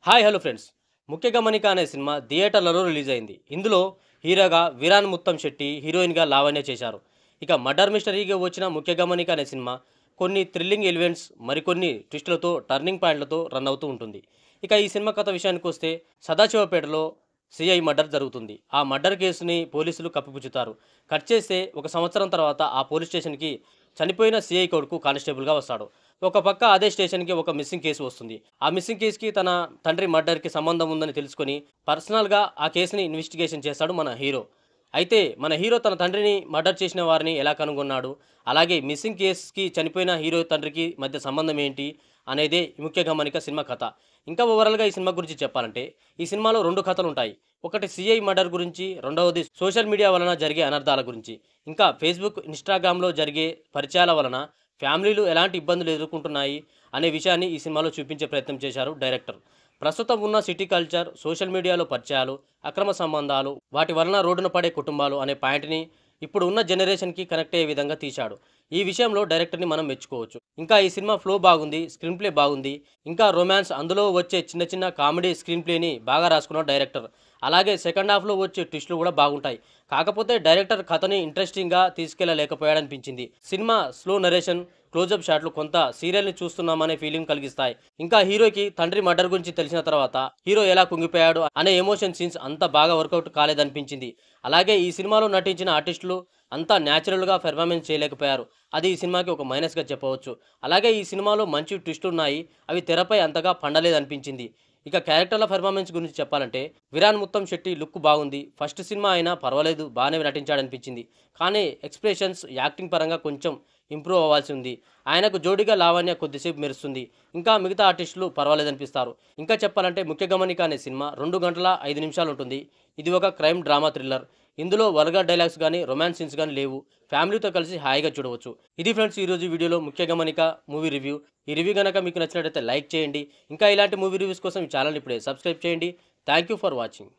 Hi hello friends. 'ముఖ్య గమనిక' అనే సినిమా థియేటర్లలో రిలీజ్ అయింది. ఇందులో హీరోగా విరాన్ ముత్తం శెట్టి, హీరోయిన్గా లావణ్య చేశారు. ఇక మర్డర్ మిస్టరీగా వచ్చిన 'ముఖ్య గమనిక' అనే సినిమా కొన్ని థ్రిల్లింగ్ ఎలిమెంట్స్, మరికొన్ని ట్విస్టులతో, టర్నింగ్ పాయింట్లతో రన్ అవుతూ ఉంటుంది. ఇక ఈ సినిమా కథ విషయానికి వస్తే, సదాశివపేటలో సిఐ మర్డర్ జరుగుతుంది. ఆ మర్డర్ కేసుని పోలీసులు కప్పిపుచ్చుతారు. కట్ చేస్తే 1 సంవత్సరం తర్వాత ఆ పోలీస్ స్టేషన్కి చనిపోయిన సిఐ కొడుకు కానిస్టేబుల్గా వస్తాడు. ఒక పక్క అదే స్టేషన్కి ఒక మిస్సింగ్ కేసు వస్తుంది. ఆ మిస్సింగ్ కేసుకి తన తండ్రి మర్డర్కి సంబంధం ఉందని తెలుసుకొని పర్సనల్గా ఆ కేసుని ఇన్వెస్టిగేషన్ చేస్తాడు మన హీరో. అయితే మన హీరో తన తండ్రిని మర్డర్ చేసిన వారిని ఎలా కనుగొన్నాడు, అలాగే మిస్సింగ్ కేసుకి చనిపోయిన హీరో తండ్రికి మధ్య సంబంధం ఏంటి అనేదే ఈ 'ముఖ్య గమనిక' సినిమా కథ. ఇంకా ఓవరాల్గా ఈ సినిమా గురించి చెప్పాలంటే, ఈ సినిమాలో 2 కథలు ఉంటాయి. ఒకటి సిఐ మర్డర్ గురించి, రెండవది సోషల్ మీడియా వలన జరిగే అనర్థాల గురించి, ఇంకా ఫేస్బుక్, ఇన్స్టాగ్రామ్లో జరిగే పరిచయాల వలన ఫ్యామిలీలు ఎలాంటి ఇబ్బందులు ఎదుర్కొంటున్నాయి అనే విషయాన్ని ఈ సినిమాలో చూపించే ప్రయత్నం చేశారు డైరెక్టర్. ప్రస్తుతం ఉన్న సిటీ కల్చర్, సోషల్ మీడియాలో పరిచయాలు, అక్రమ సంబంధాలు, వాటి వలన రోడ్డున పడే కుటుంబాలు అనే పాయింట్ని ఇప్పుడు ఉన్న జనరేషన్కి కనెక్ట్ అయ్యే విధంగా తీశాడు. ఈ విషయంలో డైరెక్టర్ని మనం మెచ్చుకోవచ్చు. ఇంకా ఈ సినిమా ఫ్లో బాగుంది, స్క్రీన్ ప్లే బాగుంది, ఇంకా రొమాన్స్, అందులో వచ్చే చిన్న చిన్న కామెడీ స్క్రీన్ ప్లేని బాగా రాసుకున్నాడు డైరెక్టర్. అలాగే సెకండ్ హాఫ్లో వచ్చే ట్విస్టులు కూడా బాగుంటాయి. కాకపోతే డైరెక్టర్ కథని ఇంట్రెస్టింగ్గా తీసుకెళ్లలేకపోయాడనిపించింది. సినిమా స్లో నరేషన్, క్లోజప్ షాట్లు కొంత సీరియల్ని చూస్తున్నామనే ఫీలింగ్ కలిగిస్తాయి. ఇంకా హీరోకి తండ్రి మర్డర్ గురించి తెలిసిన తర్వాత హీరో ఎలా కుంగిపోయాడు అనే ఎమోషన్ సీన్స్ అంత బాగా వర్కౌట్ కాలేదనిపించింది. అలాగే ఈ సినిమాలో నటించిన ఆర్టిస్టులు అంతా న్యాచురల్గా పెర్ఫార్మెన్స్ చేయలేకపోయారు. అది ఈ సినిమాకి ఒక మైనస్గా చెప్పవచ్చు. అలాగే ఈ సినిమాలో మంచి ట్విస్టులు ఉన్నాయి, అవి తెరపై అంతగా పండలేదనిపించింది. ఇక క్యారెక్టర్ల పెర్ఫార్మెన్స్ గురించి చెప్పాలంటే, విరాన్ ముత్తం శెట్టి లుక్ బాగుంది. ఫస్ట్ సినిమా అయినా పర్వాలేదు, బాగానే నటించాడనిపించింది. కానీ ఎక్స్ప్రెషన్స్, యాక్టింగ్ పరంగా కొంచెం ఇంప్రూవ్ అవ్వాల్సి ఉంది. ఆయనకు జోడీగా లావణ్య కొద్దిసేపు మెరుస్తుంది. ఇంకా మిగతా ఆర్టిస్టులు పర్వాలేదనిపిస్తారు. ఇంకా చెప్పాలంటే 'ముఖ్య గమనిక' అనే సినిమా 2 గంటల 5 నిమిషాలు ఉంటుంది. ఇది ఒక క్రైమ్ డ్రామా థ్రిల్లర్. ఇందులో వల్గర్ డైలాగ్స్ కానీ, రొమాన్స్ సీన్స్ కానీ లేవు. ఫ్యామిలీతో కలిసి హాయిగా చూడవచ్చు. ఇది ఫ్రెండ్స్ ఈరోజు వీడియోలో 'ముఖ్య గమనిక' మూవీ రివ్యూ. ఈ రివ్యూ కనుక మీకు నచ్చినట్లయితే లైక్ చేయండి. ఇంకా ఇలాంటి మూవీ రివ్యూస్ కోసం ఈ ఛానల్ ఇప్పుడే సబ్స్క్రైబ్ చేయండి. Thank you for watching.